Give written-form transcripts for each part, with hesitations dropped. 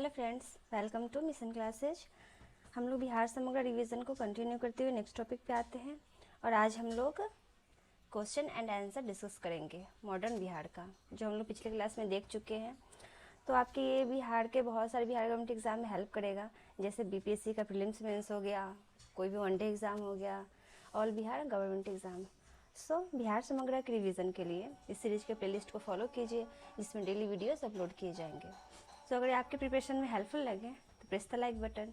Hello friends, welcome to mission classes. हम लोग बिहार समग्र रिवीजन को कंटिन्यू करते हुए नेक्स्ट टॉपिक पे आते हैं और आज हम लोग क्वेश्चन एंड आंसर डिस्कस करेंगे मॉडर्न बिहार का, जो हम लोग पिछले क्लास में देख चुके हैं। तो आपके ये बिहार के बहुत सारे बिहार गवर्नमेंट एग्ज़ाम में हेल्प करेगा, जैसे बीपीएससी का प्रीलिम्स मेंस हो गया, कोई भी वनडे एग्ज़ाम हो गया, all Bihar government exam. Bihar समग्र के रिवीजन के लिए इस सीरीज़ के प्लेलिस्ट को फॉलो कीजिए, जिसमें डेली वीडियोस अपलोड किए जाएंगे। अगर आपके प्रिपरेशन में हेल्पफुल लगे तो press the like button,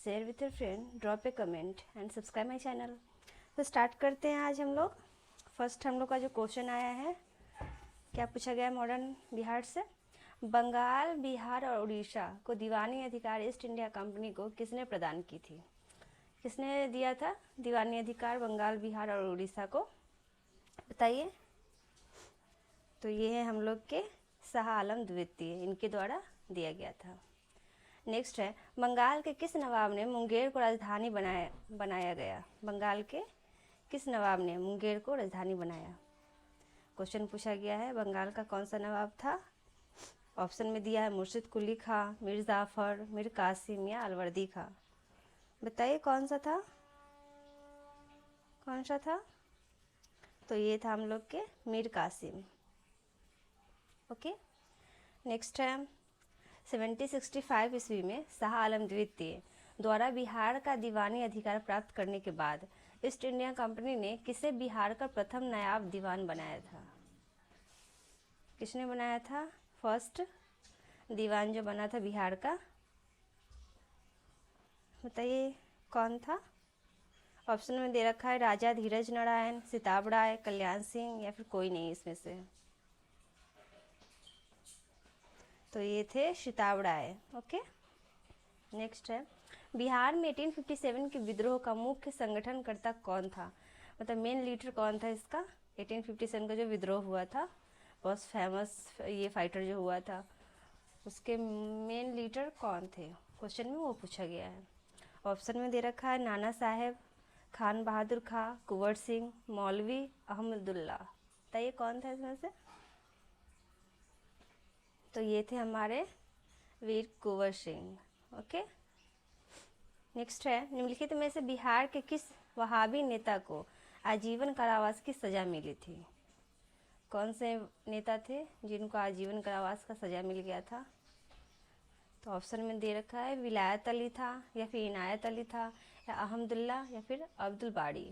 share with your friend, drop A comment and subscribe my channel. तो स्टार्ट करते हैं। आज हम लोग फर्स्ट हम लोग का जो क्वेश्चन आया है, क्या पूछा गया है मॉडर्न बिहार से। बंगाल, बिहार और उड़ीसा को दीवानी अधिकार ईस्ट इंडिया कंपनी को किसने प्रदान की थी? किसने दिया था दीवानी अधिकार बंगाल, बिहार और उड़ीसा को? बताइए। तो ये है हम लोग के शाह आलम द्वितीय, इनके द्वारा दिया गया था। नेक्स्ट है, बंगाल के किस नवाब ने मुंगेर को राजधानी बनाया गया? बंगाल के किस नवाब ने मुंगेर को राजधानी बनाया? क्वेश्चन पूछा गया है, बंगाल का कौन सा नवाब था? ऑप्शन में दिया है मुर्शिद कुली खां, मीर जाफर, मीर कासिम या अलवर्दी खां। बताइए कौन सा था, कौन सा था? तो ये था हम लोग के मीर कासिम। ओके। नेक्स्ट है, 1765 ईस्वी में शाह आलम द्वितीय द्वारा बिहार का दीवानी अधिकार प्राप्त करने के बाद ईस्ट इंडिया कंपनी ने किसे बिहार का प्रथम नायाब दीवान बनाया था? किसने बनाया था फर्स्ट दीवान जो बना था बिहार का? बताइए कौन था? ऑप्शन में दे रखा है राजा धीरज नारायण, सिताब राय, कल्याण सिंह या फिर कोई नहीं इसमें से। तो ये थे सिताब राय। ओके। नेक्स्ट है, बिहार में 1857 के विद्रोह का मुख्य संगठनकर्ता कौन था? मतलब मेन लीडर कौन था इसका? 1857 का जो विद्रोह हुआ था, बहुत फेमस ये फाइटर जो हुआ था, उसके मेन लीडर कौन थे? क्वेश्चन में वो पूछा गया है। ऑप्शन में दे रखा है नाना साहेब, खान बहादुर खां, कुंवर सिंह, मौलवी अहमदुल्ला। बताइए कौन था इसमें से? तो ये थे हमारे वीर कुंवर सिंह। ओके। नेक्स्ट है, निम्नलिखित में से बिहार के किस वहाबी नेता को आजीवन कारावास की सजा मिली थी? कौन से नेता थे जिनको आजीवन कारावास का सजा मिल गया था? तो ऑप्शन में दे रखा है विलायत अली था, या फिर इनायत अली था, या अहमदुल्ला, या फिर अब्दुल बारी।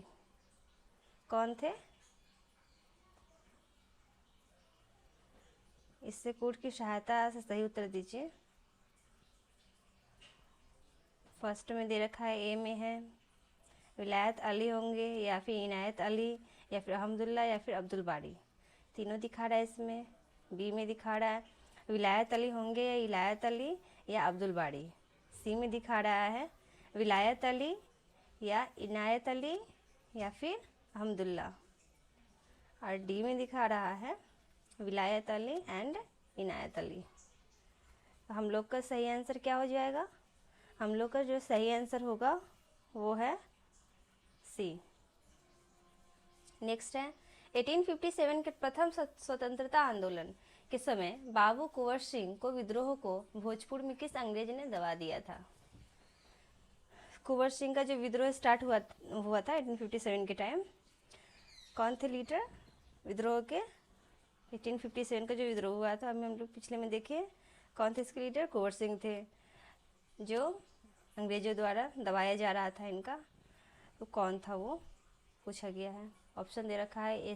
कौन थे? इससे कोर्ट की सहायता से सही उत्तर दीजिए। फर्स्ट में दे रखा है ए में है विलायत अली होंगे, या फिर इनायत अली, या फिर अहमदुल्ला, या फिर अब्दुल बारी। तीनों दिखा रहा है इसमें। बी में दिखा रहा है विलायत अली होंगे, या इलायत अली, या अब्दुल बारी। सी में दिखा रहा है विलायत अली, या इनायत अली, या फिर अहमदुल्ला। और डी में दिखा रहा है विलायत अली एंड इनायत अली। तो हम लोग का सही आंसर क्या हो जाएगा? हम लोग का जो सही आंसर होगा वो है सी। नेक्स्ट है, 1857 के प्रथम स्वतंत्रता आंदोलन के समय बाबू कुंवर सिंह को विद्रोह को भोजपुर में किस अंग्रेज ने दबा दिया था? कुंवर सिंह का जो विद्रोह स्टार्ट हुआ था 1857 के टाइम, कौन थे लीडर विद्रोह के? 1857 का जो विद्रोह हुआ था, अभी हम लोग पिछले में देखिए कौन थे इसके लीडर? कुंवर सिंह थे, जो अंग्रेजों द्वारा दबाया जा रहा था इनका। तो कौन था वो पूछा गया है। ऑप्शन दे रखा है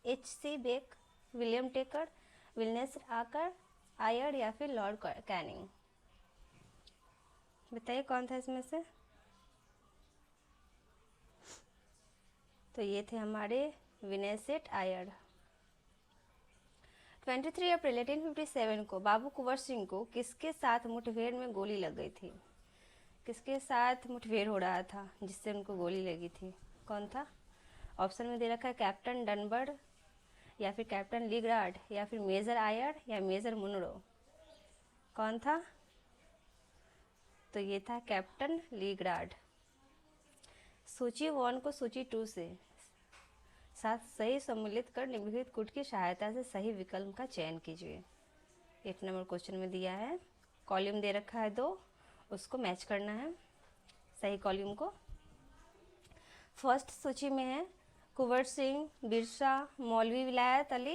H.C. बेक, विलियम टेकर, विल्नेस आयर, या फिर लॉर्ड कैनिंग। बताइए कौन था इसमें से? तो ये थे हमारे विनेसेट आयर। 23 अप्रैल 1857 को बाबू कुंवर सिंह को किसके साथ मुठभेड़ में गोली लग गई थी? किसके साथ मुठभेड़ हो रहा था जिससे उनको गोली लगी थी? कौन था? ऑप्शन में दे रखा है कैप्टन डनबर्ड, या फिर कैप्टन लीग्राड, या फिर मेजर आयर, या मेजर मुनरो। कौन था? तो ये था कैप्टन लीग्राड। सूची 1 को सूची 2 से साथ सही सम्मिलित कर निम्नलिखित कूट की सहायता से सही विकल्प का चयन कीजिए। 1 नंबर क्वेश्चन में दिया है कॉलम दे रखा है 2, उसको मैच करना है सही कॉलम को। फर्स्ट सूची में है कुंवर सिंह, बिरसा, मौलवी विलायत अली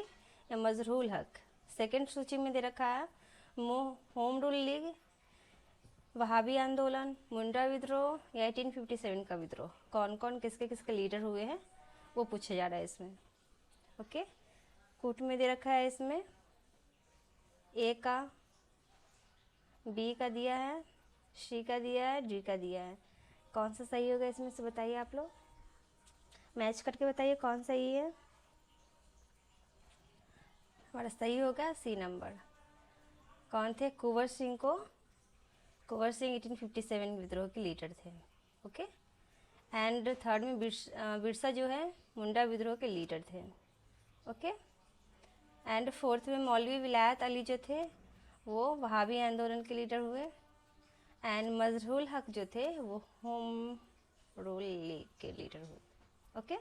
या मजहरूल हक। सेकंड सूची में दे रखा है होम रूल लीग, वहाबी आंदोलन, मुंडा विद्रोह या 1857 का विद्रोह। कौन कौन किसके किसके लीडर हुए हैं वो पूछा जा रहा है इसमें। ओके, कूट में दे रखा है इसमें ए का, बी का दिया है, सी का दिया है, डी का दिया है। कौन सा सही होगा इसमें से बताइए आप लोग, मैच करके बताइए कौन सही है। हमारा सही होगा सी नंबर। कौन थे? कुंवर सिंह 1857 विद्रोह के लीडर थे। ओके, एंड थर्ड में बिरसा जो है मुंडा विद्रोह के लीडर थे। ओके, एंड फोर्थ में मौलवी विलायत अली जो थे वो वहाबी आंदोलन के लीडर हुए, एंड मजहरूल हक जो थे वो होम रूल लीग के लीडर हुए। ओके,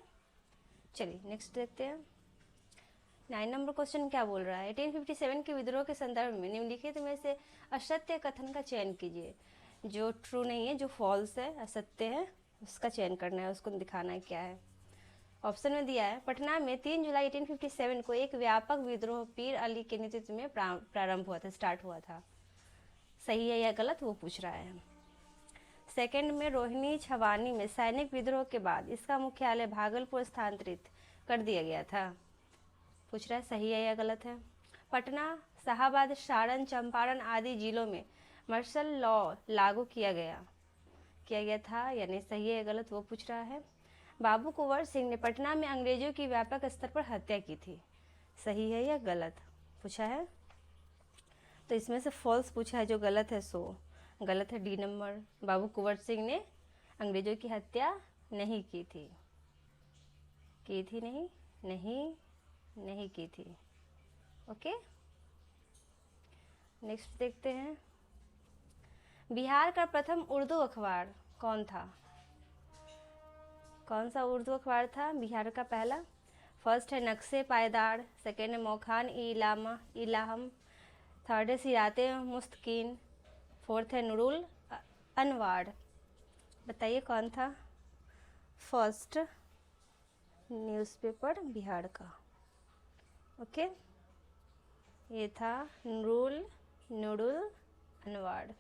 चलिए नेक्स्ट देखते हैं। 9 नंबर क्वेश्चन क्या बोल रहा है? 1857 के विद्रोह के संदर्भ में निम्नलिखित में से असत्य कथन का चयन कीजिए। जो ट्रू नहीं है, जो फॉल्स है, असत्य है, उसका चयन करना है, उसको दिखाना है क्या है। ऑप्शन में दिया है पटना में 3 जुलाई 1857 को एक व्यापक विद्रोह पीर अली के नेतृत्व में प्रारंभ हुआ था, स्टार्ट हुआ था। सही है या गलत वो पूछ रहा है। सेकंड में रोहिणी छवानी में सैनिक विद्रोह के बाद इसका मुख्यालय भागलपुर स्थानांतरित कर दिया गया था। पूछ रहा है सही है या गलत है। पटना, शाहाबाद, सारण, चंपारण आदि जिलों में मार्शल लॉ लागू किया गया था, यानी सही है या गलत वो पूछ रहा है। बाबू कुंवर सिंह ने पटना में अंग्रेजों की व्यापक स्तर पर हत्या की थी। सही है या गलत पूछा है। तो इसमें से फॉल्स पूछा है, जो गलत है सो गलत है डी नंबर। बाबू कुंवर सिंह ने अंग्रेजों की हत्या नहीं की थी। नहीं की थी। ओके, नेक्स्ट देखते हैं। बिहार का प्रथम उर्दू अखबार कौन था? कौन सा उर्दू अखबार था बिहार का पहला? फर्स्ट है नक्शे पायदार, सेकेंड है मौखान इलाहम, थर्ड है सिराते मुस्तकीन, फोर्थ है नुरुल अनवार। बताइए कौन था फर्स्ट न्यूज़पेपर बिहार का? ओके, ये था नुरुल अनवार।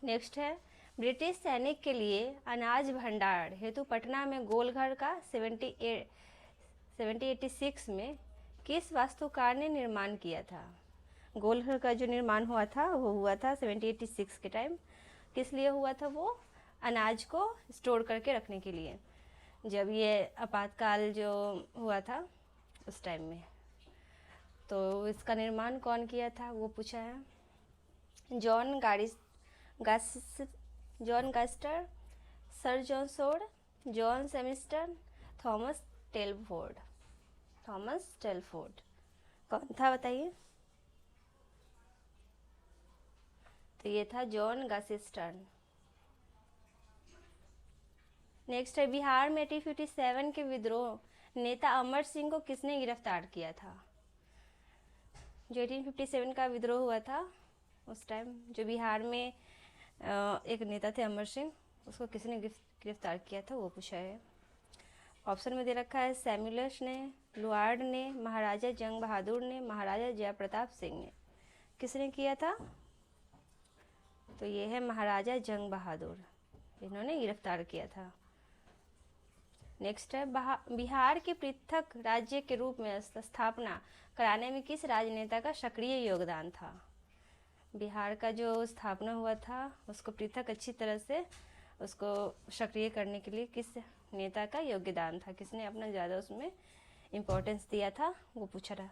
नेक्स्ट है ब्रिटिश सैनिक के लिए अनाज भंडार हेतु पटना में गोलघर का 1786 में किस वास्तुकार ने निर्माण किया था? गोलघर का जो निर्माण हुआ था वो हुआ था 1786 के टाइम। किस लिए हुआ था वो? अनाज को स्टोर करके रखने के लिए, जब ये आपातकाल जो हुआ था उस टाइम में। तो इसका निर्माण कौन किया था वो पूछा है। जॉन गास्टर, सर जॉन सोड, जॉन सेमिस्टन, थॉमस टेलफोर्ड। कौन था बताइए? तो ये था जॉन गास्टर। नेक्स्ट है बिहार में 1857 के विद्रोह नेता अमर सिंह को किसने गिरफ्तार किया था? जो 1857 का विद्रोह हुआ था उस टाइम जो बिहार में एक नेता थे अमर सिंह, उसको किसने गिरफ्तार किया था वो पूछा है। ऑप्शन में दे रखा है सैमुअल्स ने, लुआर्ड ने, महाराजा जंग बहादुर ने, महाराजा जयप्रताप सिंह ने। किसने किया था? तो ये है महाराजा जंग बहादुर, इन्होंने गिरफ्तार किया था। नेक्स्ट है बिहार के पृथक राज्य के रूप में स्थापना कराने में किस राजनेता का सक्रिय योगदान था? बिहार का जो स्थापना हुआ था उसको पृथक अच्छी तरह से उसको सक्रिय करने के लिए किस नेता का योगदान था, किसने अपना ज़्यादा उसमें इम्पोर्टेंस दिया था वो पूछ रहा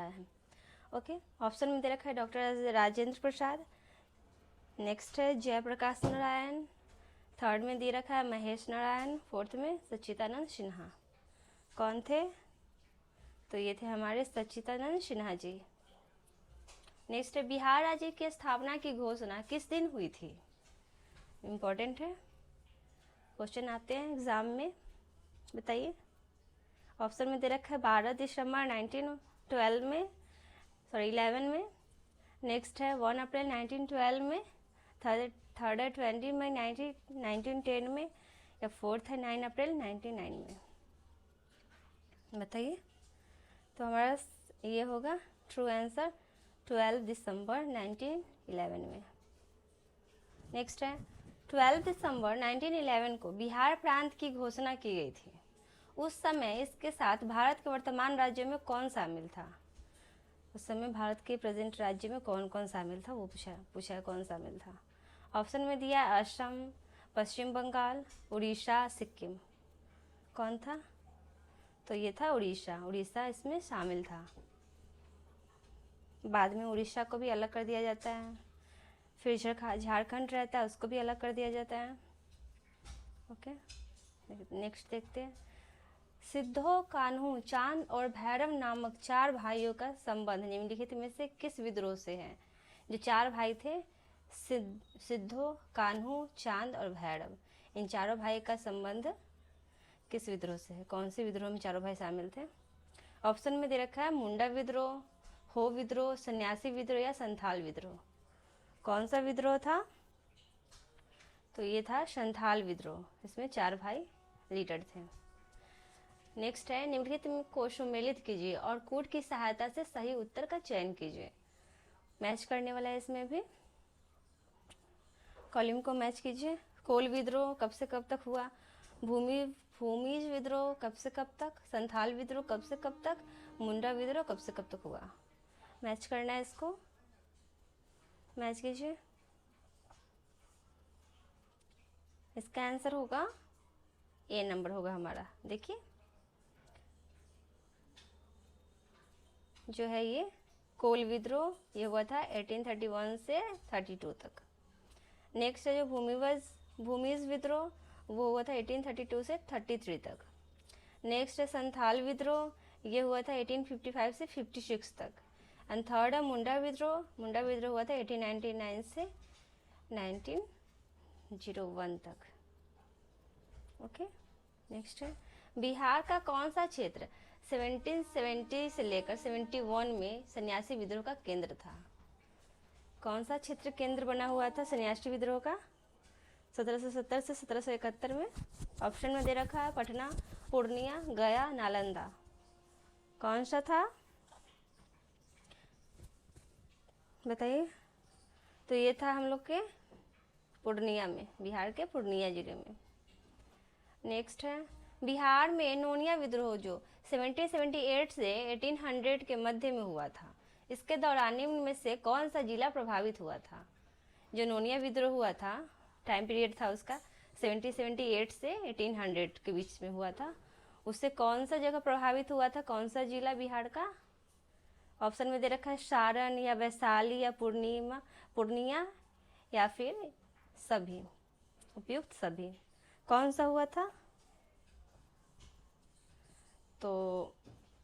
है। ओके, ऑप्शन में दे रखा है डॉक्टर राजेंद्र प्रसाद, नेक्स्ट है जयप्रकाश नारायण, थर्ड में दे रखा है महेश नारायण, फोर्थ में सच्चिदानंद सिन्हा। कौन थे? तो ये थे हमारे सच्चिदानंद सिन्हा जी। नेक्स्ट है बिहार राज्य की स्थापना की घोषणा किस दिन हुई थी? इम्पोर्टेंट है, क्वेश्चन आते हैं एग्जाम में, बताइए। ऑप्शन में दे रखा है 12 दिसंबर 1912 में, सॉरी 11 में। नेक्स्ट है 1 अप्रैल 1912 में, थर्ड है 20 मई 1910 में, या फोर्थ है 9 अप्रैल 1909 में। बताइए। तो हमारा ये होगा ट्रू आंसर 12 दिसंबर 1911 में। नेक्स्ट है 12 दिसंबर 1911 को बिहार प्रांत की घोषणा की गई थी। उस समय इसके साथ भारत के वर्तमान राज्यों में कौन शामिल था? उस समय भारत के प्रेजेंट राज्य में कौन कौन शामिल था वो पूछा कौन शामिल था। ऑप्शन में दिया असम, पश्चिम बंगाल, उड़ीसा, सिक्किम। कौन था? तो ये था उड़ीसा। उड़ीसा इसमें शामिल था। बाद में उड़ीसा को भी अलग कर दिया जाता है, फिर झारखंड रहता है उसको भी अलग कर दिया जाता है। ओके, नेक्स्ट देखते हैं। सिद्धो, कान्हू, चांद और भैरव नामक 4 भाइयों का संबंध निम्नलिखित में से किस विद्रोह से है? जो 4 भाई थे, सिद्धो, कान्हू, चांद और भैरव, इन चारों भाई का संबंध किस विद्रोह से है? कौन से विद्रोह में चारों भाई शामिल थे? ऑप्शन में दे रखा है मुंडा विद्रोह, हो विद्रोह, सन्यासी विद्रोह या संथाल विद्रोह। कौन सा विद्रोह था? तो ये था संथाल विद्रोह। इसमें 4 भाई लीडर थे। नेक्स्ट है निम्नलिखित को सुमेलित कीजिए और कूट की सहायता से सही उत्तर का चयन कीजिए। मैच करने वाला है इसमें भी। कॉलम को मैच कीजिए। कोल विद्रोह कब से कब तक हुआ? भूमिज विद्रोह कब से कब तक? संथाल विद्रोह कब से कब तक? मुंडा विद्रोह कब से कब तक हुआ? मैच करना है इसको। मैच कीजिए। इसका आंसर होगा ए नंबर होगा हमारा। देखिए जो है ये कोल विद्रोह, ये हुआ था 1831 से 32 तक। नेक्स्ट है जो भूमिज विद्रोह, वो हुआ था 1832 से 33 तक। नेक्स्ट है संथाल विद्रोह, ये हुआ था 1855 से 56 तक। एंड थर्ड है मुंडा विद्रोह हुआ था 1899 से 1901 तक। ओके, नेक्स्ट है बिहार का कौन सा क्षेत्र 1770 से लेकर 71 में सन्यासी विद्रोह का केंद्र था? कौन सा क्षेत्र केंद्र बना हुआ था सन्यासी विद्रोह का 1770 से 1771 में? ऑप्शन में दे रखा है पटना, पूर्णिया, गया, नालंदा। कौन सा था? बताइए। तो ये था हम लोग के पूर्णिया में, बिहार के पूर्णिया जिले में। नेक्स्ट है बिहार में नोनिया विद्रोह जो 1778 से 1800 के मध्य में हुआ था, इसके दौरान निम्न में से कौन सा जिला प्रभावित हुआ था? जो नोनिया विद्रोह हुआ था, टाइम पीरियड था उसका 1778 से 1800 के बीच में हुआ था, उससे कौन सा जगह प्रभावित हुआ था? कौन सा जिला बिहार का? ऑप्शन में दे रखा है सारण या वैशाली या पूर्णिया या फिर सभी, उपयुक्त सभी। कौन सा हुआ था? तो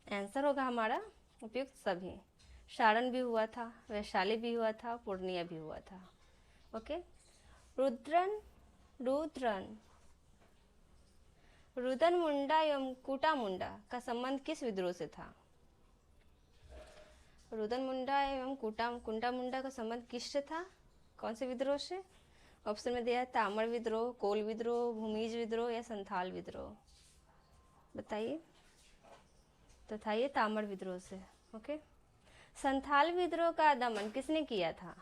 आंसर होगा हमारा उपयुक्त सभी। सारण भी हुआ था, वैशाली भी हुआ था, पूर्णिया भी हुआ था। ओके, रुदन मुंडा एवं कूटा मुंडा का संबंध किस विद्रोह से था? रुदन मुंडा एवं कुंटा मुंडा का संबंध किससे था? कौन से विद्रोह से? ऑप्शन में दिया है तामर विद्रोह, कोल विद्रोह, भूमिज विद्रोह या संथाल विद्रोह। बताइए। तो था ये तामर विद्रोह से। ओके, संथाल विद्रोह का दमन किसने किया था?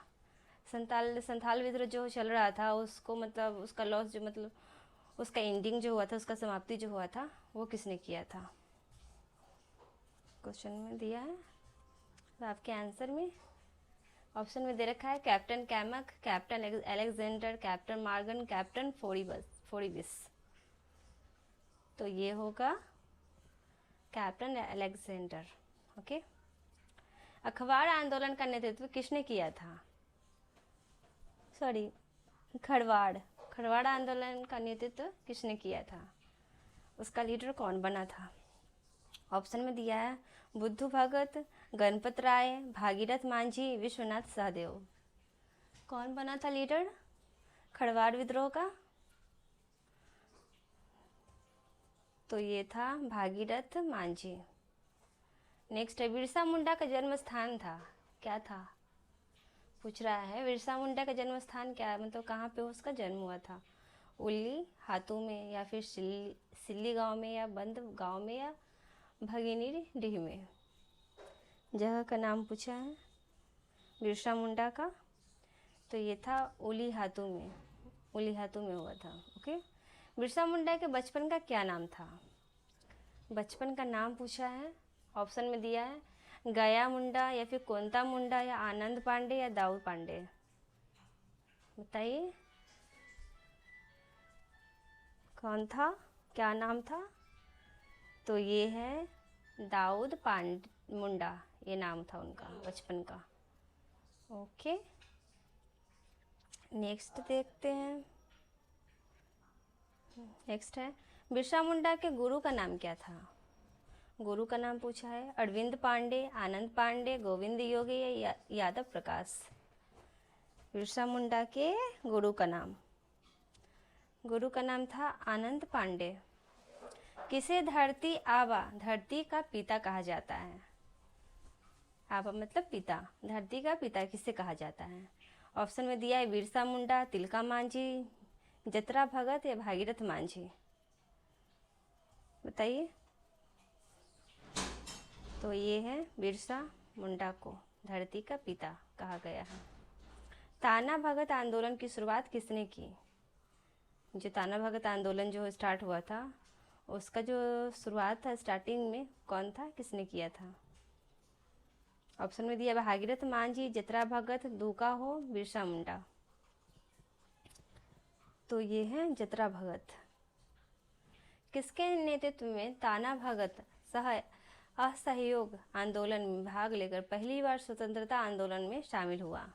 संथाल विद्रोह जो चल रहा था उसको मतलब उसका लॉस जो मतलब उसका एंडिंग जो हुआ था, उसका समाप्ति जो हुआ था, वो किसने किया था? क्वेश्चन में दिया है। तो आपके आंसर में ऑप्शन में दे रखा है Captain Camac, Captain Alexander, Captain Morgan, Captain Forbes. तो ये होगा कैप्टन अलेक्जेंडर। ओके, अखबार आंदोलन का नेतृत्व किसने किया था? सॉरी, खरवाड़ आंदोलन का नेतृत्व किसने किया था? उसका लीडर कौन बना था? ऑप्शन में दिया है बुद्धू भगत, गणपत राय, भागीरथ मांझी, विश्वनाथ सहदेव। कौन बना था लीडर खरवाड़ विद्रोह का? तो ये था भागीरथ मांझी। नेक्स्ट है बिरसा मुंडा का जन्म स्थान था क्या था पूछ रहा है। बिरसा मुंडा का जन्म स्थान क्या है, मतलब कहाँ पे उसका जन्म हुआ था। उल्ली हाथों में, या फिर सिल्ली गांव में, या बंद गांव में, या भगिनी डीह में। जगह का नाम पूछा है बिरसा मुंडा का, तो ये था उली हाथों में, उली हाथों में हुआ था। ओके। बिरसा मुंडा के बचपन का क्या नाम था। बचपन का नाम पूछा है, ऑप्शन में दिया है गया मुंडा, या फिर कोंता मुंडा, या आनंद पांडे, या दाऊद पांडे। बताइए कौन था, क्या नाम था। तो ये है दाऊद मुंडा, ये नाम था उनका बचपन का। ओके, नेक्स्ट देखते हैं। नेक्स्ट है बिरसा मुंडा के गुरु का नाम क्या था। गुरु का नाम पूछा है अरविंद पांडे, आनंद पांडे, गोविंद योगी, या यादव प्रकाश। बिरसा मुंडा के गुरु का नाम, गुरु का नाम था आनंद पांडे। किसे धरती आबा, धरती का पिता कहा जाता है। आबा मतलब पिता, धरती का पिता किसे कहा जाता है। ऑप्शन में दिया है बिरसा मुंडा, तिलका मांझी, जतरा भगत, या भागीरथ मांझी। बताइए। तो ये है बिरसा मुंडा को धरती का पिता कहा गया है। ताना भगत आंदोलन की शुरुआत किसने की। जो ताना भगत आंदोलन जो स्टार्ट हुआ था, उसका जो शुरुआत था स्टार्टिंग में कौन था, किसने किया था। ऑप्शन में दिया भागीरथ मांझी, जतरा भगत, दूका हो, बिरसा मुंडा। तो ये है जतरा भगत। किसके नेतृत्व में ताना भगत असहयोग आंदोलन में भाग लेकर पहली बार स्वतंत्रता आंदोलन में शामिल हुआ।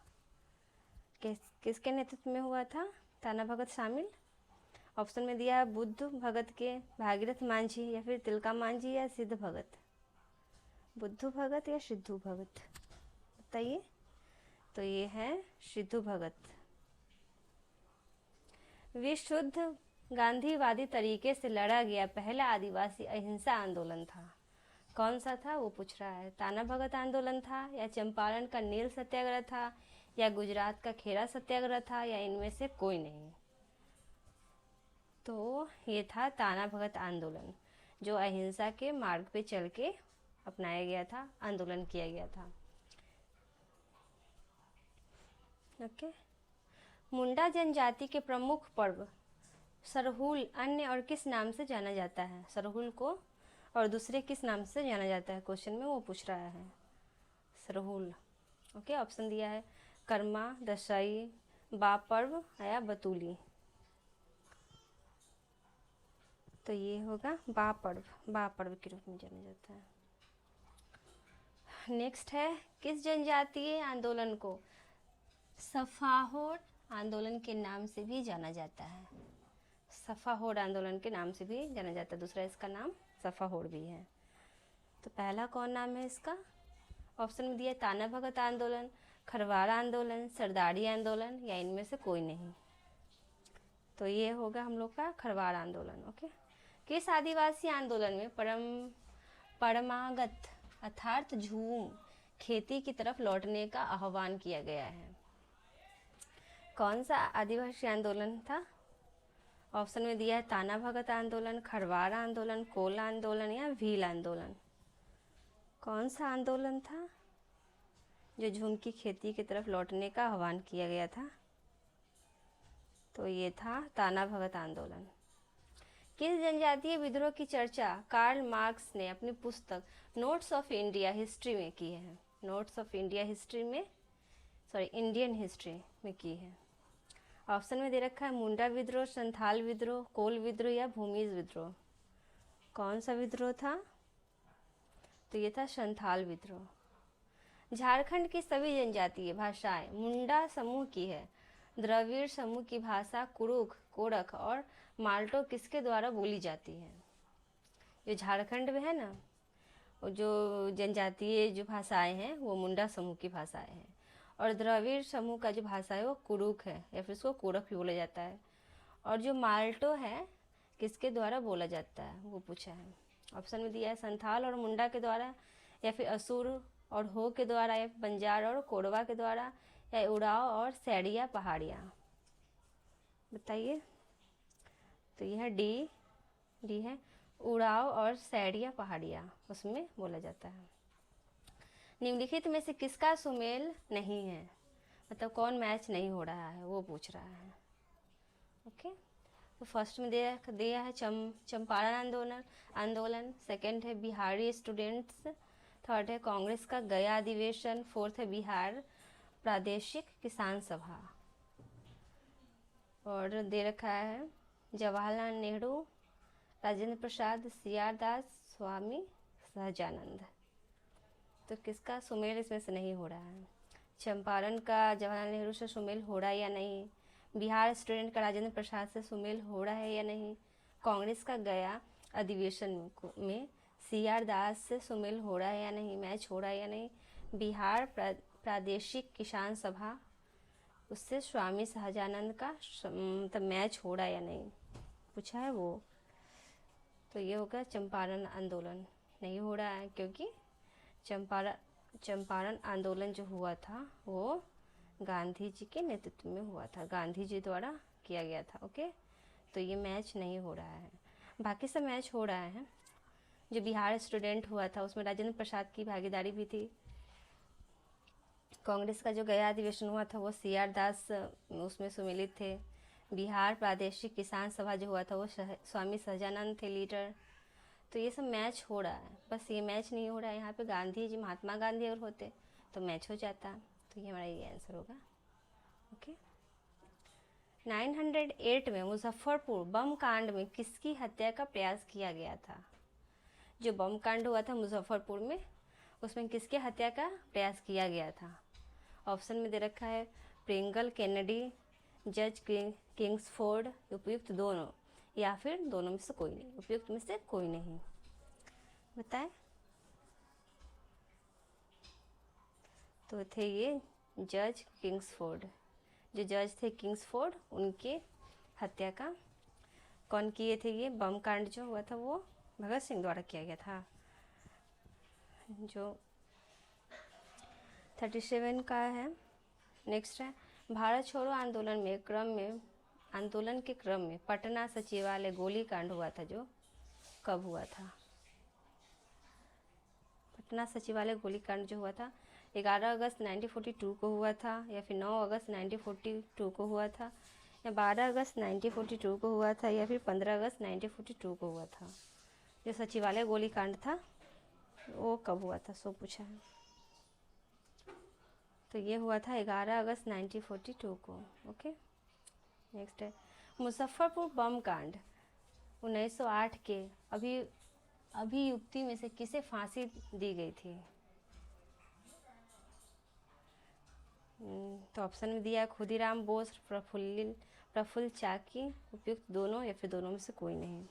किसके नेतृत्व में हुआ था ताना भगत शामिल। ऑप्शन में दिया है बुद्ध भगत के, भागीरथ मांझी, या फिर तिलका मांझी, या सिद्ध भगत। बुद्धू भगत या सिद्धू भगत, बताइए। तो ये है सिद्धू भगत। विशुद्ध गांधीवादी तरीके से लड़ा गया पहला आदिवासी अहिंसा आंदोलन था। कौन सा था वो पूछ रहा है। ताना भगत आंदोलन था, या चंपारण का नील सत्याग्रह था, या गुजरात का खेरा सत्याग्रह था, या इनमें से कोई नहीं। तो ये था ताना भगत आंदोलन, जो अहिंसा के मार्ग पे चल के अपनाया गया था, आंदोलन किया गया था। ओके। मुंडा जनजाति के प्रमुख पर्व सरहुल अन्य और किस नाम से जाना जाता है। सरहुल को और दूसरे किस नाम से जाना जाता है, क्वेश्चन में वो पूछ रहा है। सरहुल। ओके, ऑप्शन दिया है कर्मा, दशई, बा पर्व, या बतूली। तो ये होगा बा पर्व के रूप में जाना जाता है। नेक्स्ट है किस जनजातीय आंदोलन को सफाहोड़ आंदोलन के नाम से भी जाना जाता है। सफाहोड़ आंदोलन के नाम से भी जाना जाता है, दूसरा इसका नाम सफाहोड़ भी है। तो पहला कौन नाम है इसका। ऑप्शन में दिया ताना भगत आंदोलन, खरवाड़ आंदोलन, सरदारी आंदोलन, या इनमें से कोई नहीं। तो ये होगा हम लोग का खरवाड़ आंदोलन। ओके। किस आदिवासी आंदोलन में परमागत अर्थात झूम खेती की तरफ लौटने का आह्वान किया गया है। कौन सा आदिवासी आंदोलन था। ऑप्शन में दिया है ताना भगत आंदोलन, खरवाड़ आंदोलन, कोल आंदोलन, या भील आंदोलन। कौन सा आंदोलन था जो झूम की खेती की तरफ लौटने का आह्वान किया गया था। तो ये था ताना भगत आंदोलन। किस जनजातीय विद्रोह की चर्चा कार्ल मार्क्स ने अपनी पुस्तक नोट्स ऑफ इंडिया हिस्ट्री में की है। नोट्स ऑफ इंडिया हिस्ट्री में इंडियन हिस्ट्री में की है। ऑप्शन में दे रखा है मुंडा विद्रोह, संथाल विद्रोह, कोल विद्रोह, या भूमिज विद्रोह। कौन सा विद्रोह था। तो ये था संथाल विद्रोह। झारखंड की सभी जनजातीय भाषाएं मुंडा समूह की है। द्रविड़ समूह की भाषा कुरुख, कोरख और माल्टो किसके द्वारा बोली जाती है। जो झारखंड में है ना, वो जो जनजातीय जो भाषाएं हैं वो मुंडा समूह की भाषाएं हैं, और द्रविड़ समूह का जो भाषा है वो कुरुख है, या फिर उसको कोरख भी बोला जाता है। और जो माल्टो है किसके द्वारा बोला जाता है वो पूछा है। ऑप्शन में दिया है संथाल और मुंडा के द्वारा, या फिर असुर और हो के द्वारा, या बंजार और कोरवा के द्वारा, या उड़ाव और सैड़िया पहाड़ियाँ? बताइए। तो यह डी है, उड़ाव और सैड़िया पहाड़ियाँ उसमें बोला जाता है। निम्नलिखित में से किसका सुमेल नहीं है, मतलब कौन मैच नहीं हो रहा है वो पूछ रहा है। ओके, तो फर्स्ट में दिया है चंपारण आंदोलन, सेकंड है बिहारी स्टूडेंट्स, थर्ड है कांग्रेस का गया अधिवेशन, फोर्थ है बिहार प्रादेशिक किसान सभा, और दे रखा है जवाहरलाल नेहरू, राजेंद्र प्रसाद, CR दास, स्वामी सहजानंद। तो किसका सुमेल इसमें से नहीं हो रहा है? चंपारण का जवाहरलाल नेहरू से सुमेल हो रहा है या नहीं? बिहार स्टूडेंट का राजेंद्र प्रसाद से सुमेल हो रहा है या नहीं? कांग्रेस का गया अधिवेशन में CR दास से सुमेल हो रहा है या नहीं, मैच हो रहा है या नहीं? बिहार प्रादेशिक किसान सभा, उससे स्वामी सहजानंद का मतलब मैच हो रहा है या नहीं, पूछा है वो। तो ये होगा चंपारण आंदोलन नहीं हो रहा है, क्योंकि चंपारण आंदोलन जो हुआ था वो गांधी जी के नेतृत्व में हुआ था, गांधी जी द्वारा किया गया था। ओके, तो ये मैच नहीं हो रहा है। बाकी सब मैच हो रहा है। जो बिहार स्टूडेंट हुआ था उसमें राजेंद्र प्रसाद की भागीदारी भी थी। कांग्रेस का जो गया अधिवेशन हुआ था वो CR दास उसमें सम्मिलित थे। बिहार प्रादेशिक किसान सभा जो हुआ था वो स्वामी सहजानंद थे लीडर। तो ये सब मैच हो रहा है, बस ये मैच नहीं हो रहा है। यहाँ पे गांधी जी, महात्मा गांधी अगर होते तो मैच हो जाता। तो ये हमारा ये आंसर होगा। ओके, 908 में मुजफ्फरपुर बम कांड में किसकी हत्या का प्रयास किया गया था? जो बम कांड हुआ था मुजफ्फरपुर में, उसमें किसके हत्या का प्रयास किया गया था? ऑप्शन में दे रखा है प्रिंगल केनेडी, जज किंग्सफोर्ड, उपयुक्त दोनों, या फिर दोनों में से कोई नहीं। उपयुक्त में से कोई नहीं, बताएं। तो थे ये जज किंग्सफोर्ड, जो जज थे किंग्सफोर्ड, उनके हत्या का कौन किए थे? ये बम कांड जो हुआ था वो भगत सिंह द्वारा किया गया था। जो 37 का है। नेक्स्ट है भारत छोड़ो आंदोलन के क्रम में पटना सचिवालय गोलीकांड हुआ था, जो कब हुआ था? पटना सचिवालय गोलीकांड जो हुआ था 11 अगस्त 1942 को हुआ था, या फिर 9 अगस्त 1942 को हुआ था, या 12 अगस्त 1942 को हुआ था, या फिर 15 अगस्त 1942 को हुआ था? जो सचिवालय गोलीकांड था वो कब हुआ था, सो पूछा है। तो ये हुआ था 11 अगस्त 1942 को। ओके, नेक्स्ट है मुजफ्फरपुर बम कांड 1908 के अभियुक्ति में से किसे फांसी दी गई थी? तो ऑप्शन में दिया खुदीराम बोस, प्रफुल्ल चाकी, उपयुक्त दोनों, या फिर दोनों में से कोई नहीं।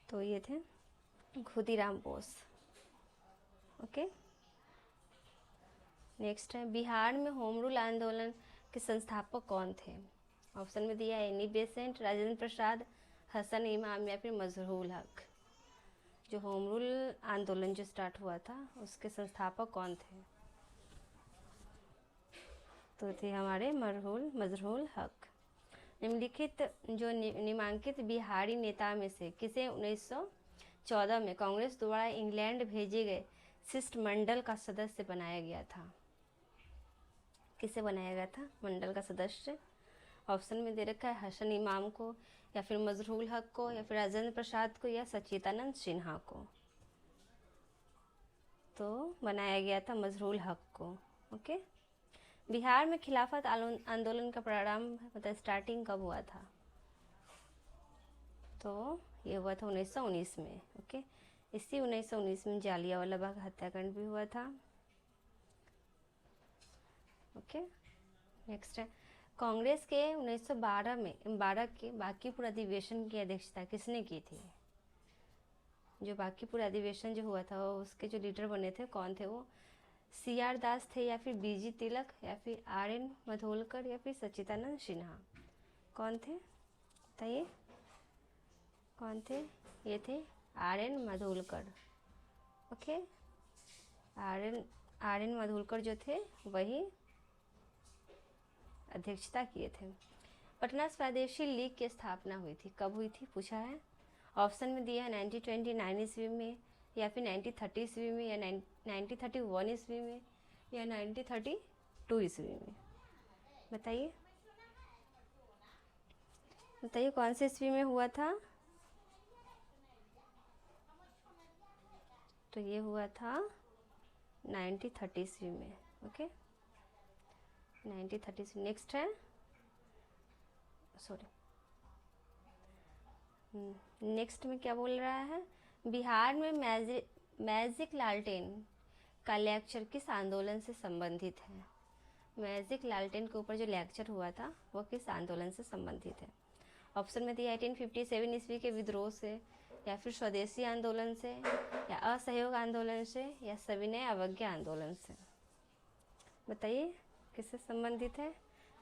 तो ये थे खुदीराम बोस। ओके, नेक्स्ट है बिहार में होम रूल आंदोलन के संस्थापक कौन थे? ऑप्शन में दिया एनी बेसेंट, राजेंद्र प्रसाद, हसन इमाम, या फिर मजहरूल हक। जो होम रूल आंदोलन जो स्टार्ट हुआ था उसके संस्थापक कौन थे? तो थे हमारे मजहरूल हक। निम्नलिखित जो निम्नांकित बिहारी नेता में से किसे 1914 में कांग्रेस द्वारा इंग्लैंड भेजे गए शिष्टमंडल का सदस्य बनाया गया था? किसे बनाया गया था मंडल का सदस्य? ऑप्शन में दे रखा है हसन इमाम को, या फिर मजहरूल हक को, या फिर राजेंद्र प्रसाद को, या सच्चिदानंद सिन्हा को। तो बनाया गया था मजहरूल हक को। ओके, बिहार में खिलाफत आंदोलन का प्रारंभ मतलब स्टार्टिंग कब हुआ था? तो ये हुआ था 1919 में। ओके, इसी 1919 में जालियांवाला बाग हत्याकांड भी हुआ था। ओके, नेक्स्ट है कांग्रेस के 1912 में 12 के बांकीपुर अधिवेशन की अध्यक्षता किसने की थी? जो बांकीपुर अधिवेशन जो हुआ था उसके जो लीडर बने थे कौन थे वो? CR दास थे, या फिर BG तिलक, या फिर RN मधोलकर, या फिर सच्चिदानंद सिन्हा? कौन थे बताइए, कौन थे? ये थे RN Madholkar. Okay, R N Madgulkar जो थे वही अध्यक्षता किए थे। पटना स्वदेशी लीग की स्थापना हुई थी, कब हुई थी पूछा है। ऑप्शन में दिया है 1929 ईस्वी में, या फिर 1930 ईस्वी में, या 1931 ईस्वी में, या 1932 ईस्वी में। बताइए बताइए कौन से ईस्वी में हुआ था। तो ये हुआ था 1930 ईस्वी में। ओके 1930। नेक्स्ट है सॉरी नेक्स्ट में क्या बोल रहा है, बिहार में मैजिक लालटेन का लेक्चर किस आंदोलन से संबंधित है। मैजिक लालटेन के ऊपर जो लेक्चर हुआ था वो किस आंदोलन से संबंधित है। ऑप्शन में दिया 1857 ईस्वी के विद्रोह से, या फिर स्वदेशी आंदोलन से, या असहयोग आंदोलन से, या सविनय अवज्ञा आंदोलन से। बताइए किससे संबंधित है।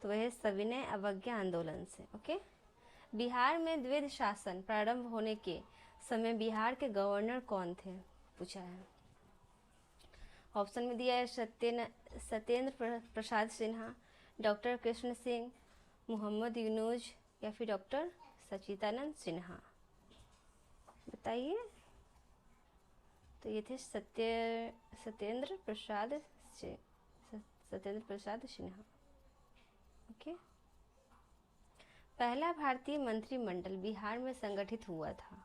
तो वह सविनय अवज्ञा आंदोलन से। ओके बिहार में द्विध शासन प्रारंभ होने के समय बिहार के गवर्नर कौन थे पूछा है। ऑप्शन में दिया है सत्येंद्र प्रसाद सिन्हा, डॉक्टर कृष्ण सिंह, मोहम्मद यूनुस, या फिर डॉक्टर सच्चिदानंद सिन्हा। बताइए। तो ये थे सत्येंद्र प्रसाद सिन्हा। ओके पहला भारतीय मंत्रिमंडल बिहार में संगठित हुआ था,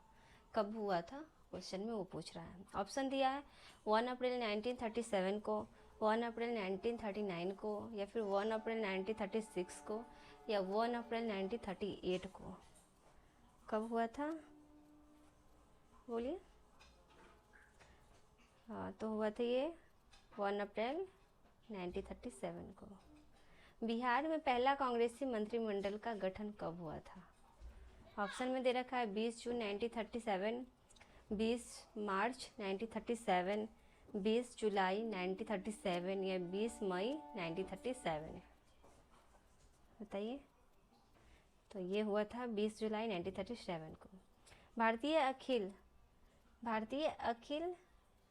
कब हुआ था क्वेश्चन में वो पूछ रहा है। ऑप्शन दिया है 1 अप्रैल 1937 को, 1 अप्रैल 1939 को, या फिर 1 अप्रैल 1936 को, या 1 अप्रैल 1938 को। कब हुआ था बोलिए। हाँ तो हुआ था ये 1 अप्रैल 1937 को। बिहार में पहला कांग्रेसी मंत्रिमंडल का गठन कब हुआ था। ऑप्शन में दे रखा है 20 जून 1937, 20 मार्च 1937, 20 जुलाई 1937, या 20 मई 1937। बताइए। तो ये हुआ था 20 जुलाई 1937 को।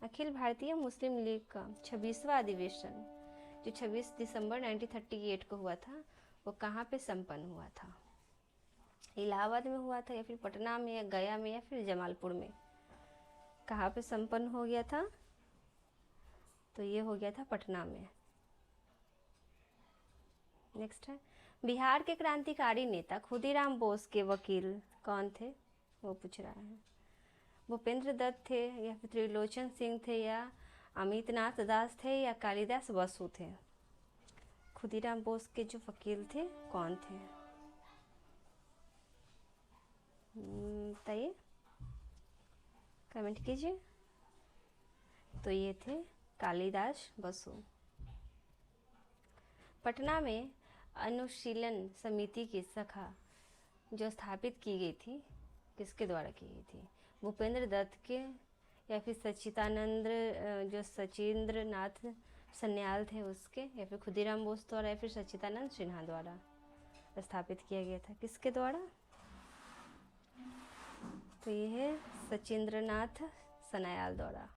अखिल भारतीय मुस्लिम लीग का 26वां अधिवेशन जो 26 दिसंबर 1938 को हुआ था वो कहाँ पे संपन्न हुआ था। इलाहाबाद में हुआ था, या फिर पटना में, या गया में, या फिर जमालपुर में। कहाँ पे संपन्न हो गया था। तो ये हो गया था पटना में। नेक्स्ट है बिहार के क्रांतिकारी नेता खुदीराम बोस के वकील कौन थे वो पूछ रहा है। भूपेंद्र दत्त थे, या फिर त्रिलोचन सिंह थे, या अमितनाथ दास थे, या कालिदास बसु थे। खुदीराम बोस के जो वकील थे कौन थे बताइए, कमेंट कीजिए। तो ये थे कालिदास बसु। पटना में अनुशीलन समिति की शाखा जो स्थापित की गई थी किसके द्वारा की गई थी। भूपेंद्र दत्त के, या फिर सचिंद्र नाथ सन्याल थे उसके, या फिर खुदीराम बोस द्वारा, या फिर सच्चिदानंद सिन्हा द्वारा स्थापित किया गया था। किसके द्वारा। तो ये है सचिंद्रनाथ सन्याल द्वारा।